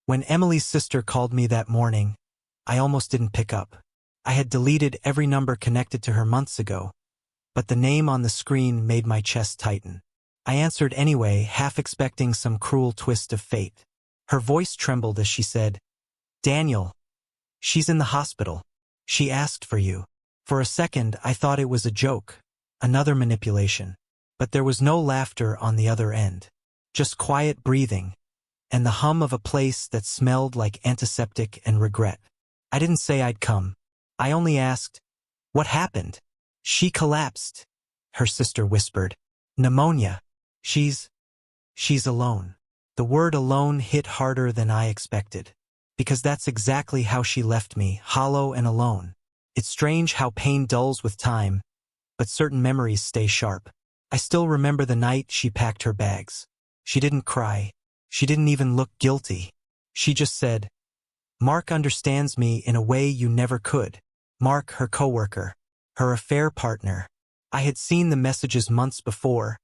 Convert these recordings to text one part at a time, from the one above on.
When Emily's sister called me that morning, I almost didn't pick up. I had deleted every number connected to her months ago, but the name on the screen made my chest tighten. I answered anyway, half expecting some cruel twist of fate. Her voice trembled as she said, "Daniel, she's in the hospital. She asked for you." For a second, I thought it was a joke, another manipulation. But there was no laughter on the other end. Just quiet breathing, and the hum of a place that smelled like antiseptic and regret. I didn't say I'd come. I only asked, "What happened?" "She collapsed," her sister whispered. "Pneumonia. She's alone." The word alone hit harder than I expected, because that's exactly how she left me, hollow and alone. It's strange how pain dulls with time, but certain memories stay sharp. I still remember the night she packed her bags. She didn't cry. She didn't even look guilty. She just said, "Mark understands me in a way you never could." Mark, her coworker, her affair partner. I had seen the messages months before,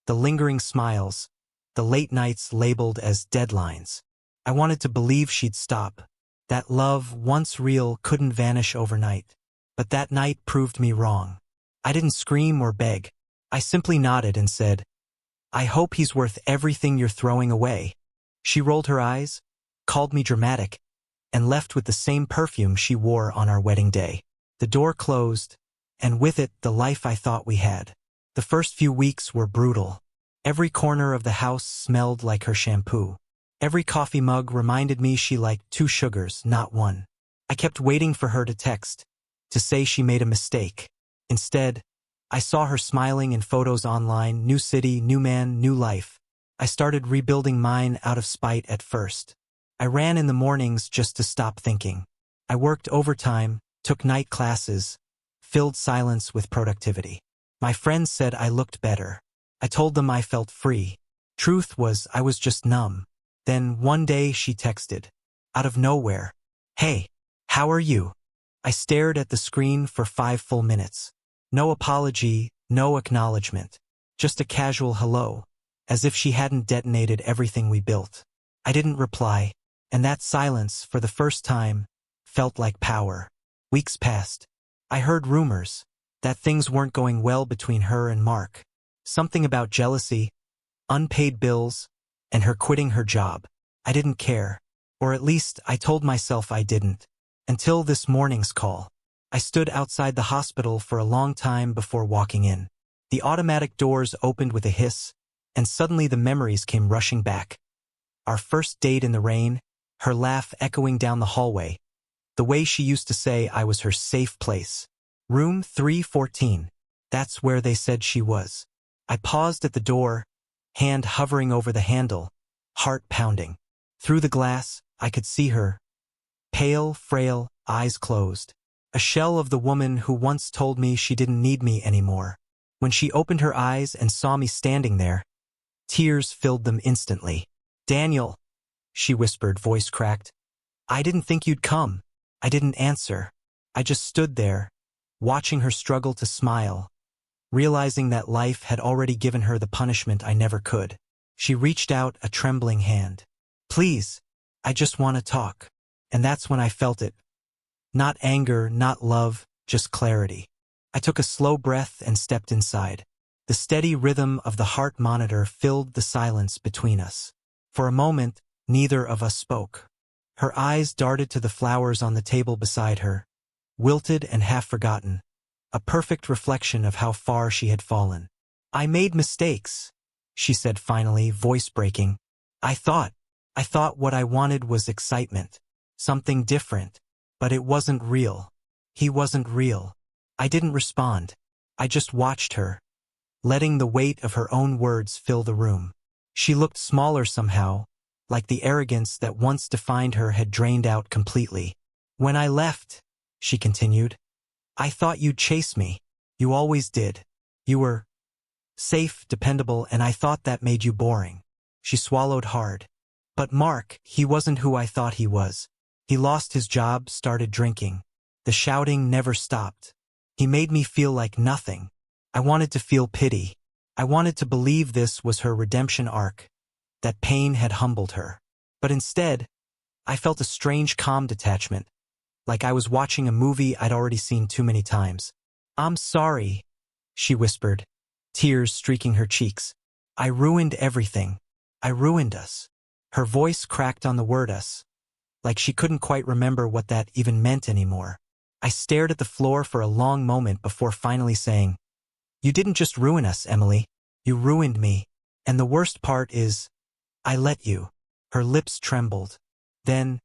the lingering smiles, the late nights labeled as deadlines. I wanted to believe she'd stop. That love, once real, couldn't vanish overnight. But that night proved me wrong. I didn't scream or beg. I simply nodded and said, "I hope he's worth everything you're throwing away." She rolled her eyes, called me dramatic, and left with the same perfume she wore on our wedding day. The door closed, and with it the life I thought we had. The first few weeks were brutal. Every corner of the house smelled like her shampoo. Every coffee mug reminded me she liked 2 sugars, not 1. I kept waiting for her to text, to say she made a mistake. Instead, I saw her smiling in photos online, new city, new man, new life. I started rebuilding mine out of spite at first. I ran in the mornings just to stop thinking. I worked overtime, took night classes, filled silence with productivity. My friends said I looked better. I told them I felt free. Truth was, I was just numb. Then one day she texted, out of nowhere, "Hey, how are you?" I stared at the screen for 5 full minutes. No apology, no acknowledgement. Just a casual hello, as if she hadn't detonated everything we built. I didn't reply, and that silence, for the first time, felt like power. Weeks passed. I heard rumors that things weren't going well between her and Mark. Something about jealousy, unpaid bills, and her quitting her job. I didn't care, or at least I told myself I didn't, until this morning's call. I stood outside the hospital for a long time before walking in. The automatic doors opened with a hiss, and suddenly the memories came rushing back. Our first date in the rain, her laugh echoing down the hallway, the way she used to say I was her safe place. Room 314. That's where they said she was. I paused at the door, hand hovering over the handle, heart pounding. Through the glass, I could see her. Pale, frail, eyes closed. A shell of the woman who once told me she didn't need me anymore. When she opened her eyes and saw me standing there, tears filled them instantly. "Daniel," she whispered, voice cracked. "I didn't think you'd come." I didn't answer. I just stood there, watching her struggle to smile, realizing that life had already given her the punishment I never could. She reached out a trembling hand. "Please, I just want to talk." And that's when I felt it. Not anger, not love, just clarity. I took a slow breath and stepped inside. The steady rhythm of the heart monitor filled the silence between us. For a moment, neither of us spoke. Her eyes darted to the flowers on the table beside her, wilted and half forgotten, a perfect reflection of how far she had fallen. "I made mistakes," she said finally, voice breaking. I thought what I wanted was excitement, something different. But it wasn't real. He wasn't real. I didn't respond. I just watched her, letting the weight of her own words fill the room. She looked smaller somehow, like the arrogance that once defined her had drained out completely. "When I left," she continued, "I thought you'd chase me. You always did. You were safe, dependable, and I thought that made you boring." She swallowed hard. "But Mark, he wasn't who I thought he was. He lost his job, started drinking. The shouting never stopped. He made me feel like nothing. I wanted to feel pity. I wanted to believe this was her redemption arc, that pain had humbled her. But instead, I felt a strange calm detachment, like I was watching a movie I'd already seen too many times. "I'm sorry," she whispered, tears streaking her cheeks. "I ruined everything. I ruined us." Her voice cracked on the word us, like she couldn't quite remember what that even meant anymore. I stared at the floor for a long moment before finally saying, "You didn't just ruin us, Emily. You ruined me. And the worst part is, I let you." Her lips trembled. "Then,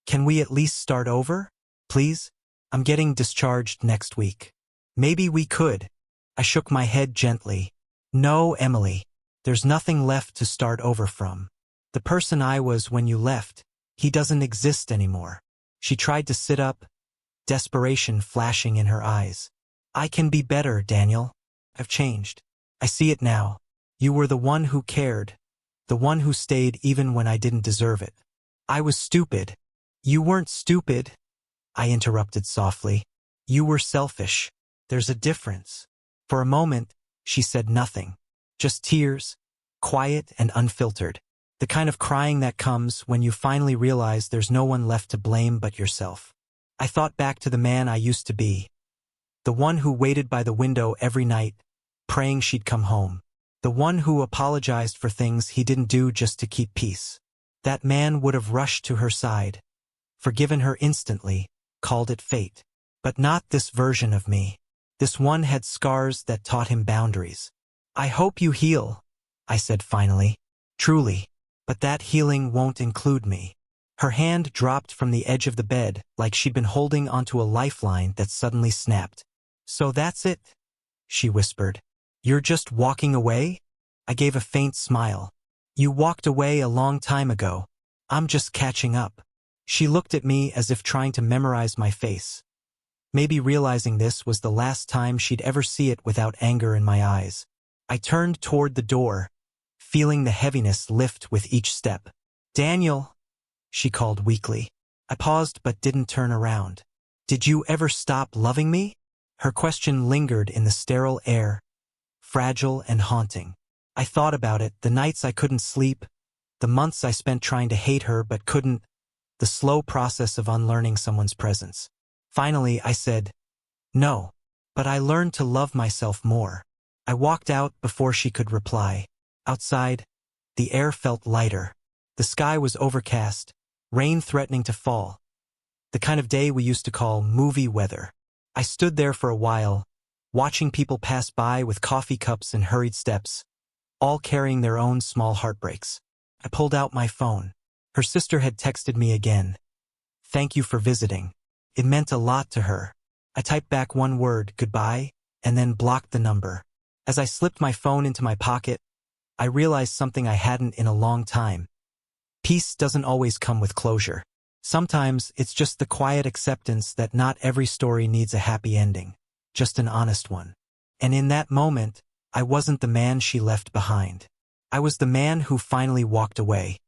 can we at least start over? Please? I'm getting discharged next week." "Maybe we could." I shook my head gently. "No, Emily. There's nothing left to start over from. The person I was when you left, he doesn't exist anymore." She tried to sit up, desperation flashing in her eyes. "I can be better, Daniel. I've changed. I see it now. You were the one who cared, the one who stayed even when I didn't deserve it. I was stupid." "You weren't stupid," I interrupted softly. "You were selfish. There's a difference." For a moment, she said nothing. Just tears, quiet and unfiltered. The kind of crying that comes when you finally realize there's no one left to blame but yourself. I thought back to the man I used to be. The one who waited by the window every night, praying she'd come home. The one who apologized for things he didn't do just to keep peace. That man would have rushed to her side, forgiven her instantly, called it fate. But not this version of me. This one had scars that taught him boundaries. "I hope you heal," I said finally. "Truly. But that healing won't include me." Her hand dropped from the edge of the bed like she'd been holding onto a lifeline that suddenly snapped. "So that's it," she whispered. "You're just walking away?" I gave a faint smile. "You walked away a long time ago. I'm just catching up." She looked at me as if trying to memorize my face. Maybe realizing this was the last time she'd ever see it without anger in my eyes. I turned toward the door, feeling the heaviness lift with each step. "Daniel," she called weakly. I paused but didn't turn around. "Did you ever stop loving me?" Her question lingered in the sterile air, fragile and haunting. I thought about it, the nights I couldn't sleep, the months I spent trying to hate her but couldn't, the slow process of unlearning someone's presence. Finally, I said, "No, but I learned to love myself more." I walked out before she could reply. Outside, the air felt lighter. The sky was overcast, rain threatening to fall. The kind of day we used to call movie weather. I stood there for a while, watching people pass by with coffee cups and hurried steps, all carrying their own small heartbreaks. I pulled out my phone. Her sister had texted me again. "Thank you for visiting." It meant a lot to her. I typed back one word, "goodbye," and then blocked the number. As I slipped my phone into my pocket, I realized something I hadn't in a long time. Peace doesn't always come with closure. Sometimes it's just the quiet acceptance that not every story needs a happy ending, just an honest one. And in that moment, I wasn't the man she left behind. I was the man who finally walked away.